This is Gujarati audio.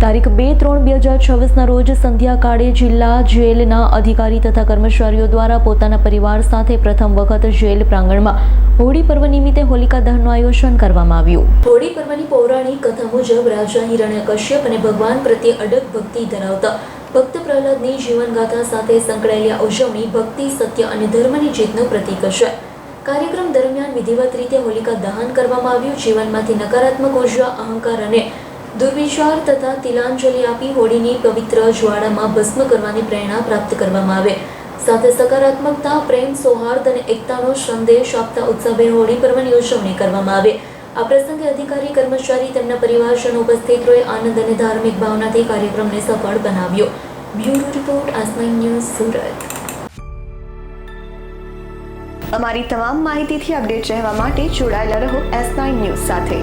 તારીખ 2-3-2026 રોજ સંધ્યાકાળે જિલ્લા જેલના અધિકારી તથા કર્મચારીઓ દ્વારા પોતાના પરિવાર સાથે પ્રથમ વખત જેલ પ્રાંગણમાં હોળી પર્વ નિમિત્તે હોલિકા દહનનું આયોજન કરવામાં આવ્યું। હોળી પર્વની પૌરાણિક કથા મુજબ રાજા હિરણ્યકશ્યપ અને ભગવાન પ્રત્યે અડગ ભક્તિ ધરાવતા ભક્ત પ્રહલાદની જીવનગાથા સાથે સંકળાયેલી ઉજવણી ભક્તિ, સત્ય અને ધર્મની જીતનું પ્રતીક છે। કાર્યક્રમ દરમિયાન વિધિવત રીતે હોલિકા દહન કરવામાં આવ્યું। જીવનમાંથી નકારાત્મક ઉર્જા, અહંકાર અને દુર્વિચાર તથા તિલાંજલિ આપી હોળીની પવિત્ર જ્વાળામાં ભસ્મ કરવાની પ્રેરણા પ્રાપ્ત કરવામાં આવે। સાથે સકારાત્મકતા, પ્રેમ, સૌહાર્દ અને એકતાનો સંદેશ આપતા ઉત્સાહભેર હોળી પર્વની ઉજવણી કરવામાં આવે। આ પ્રસંગે અધિકારી, કર્મચારી, તેમના પરિવારજનો ઉપસ્થિત રહી આનંદ અને ધાર્મિક ભાવનાથી કાર્યક્રમને સફળ બનાવ્યો। બ્યુરો રિપોર્ટ, આજ9 ન્યૂઝ, સુરત। અમારી તમામ માહિતીથી અપડેટ રહેવા માટે જોડાયેલા રહો S9 ન્યૂઝ સાથે।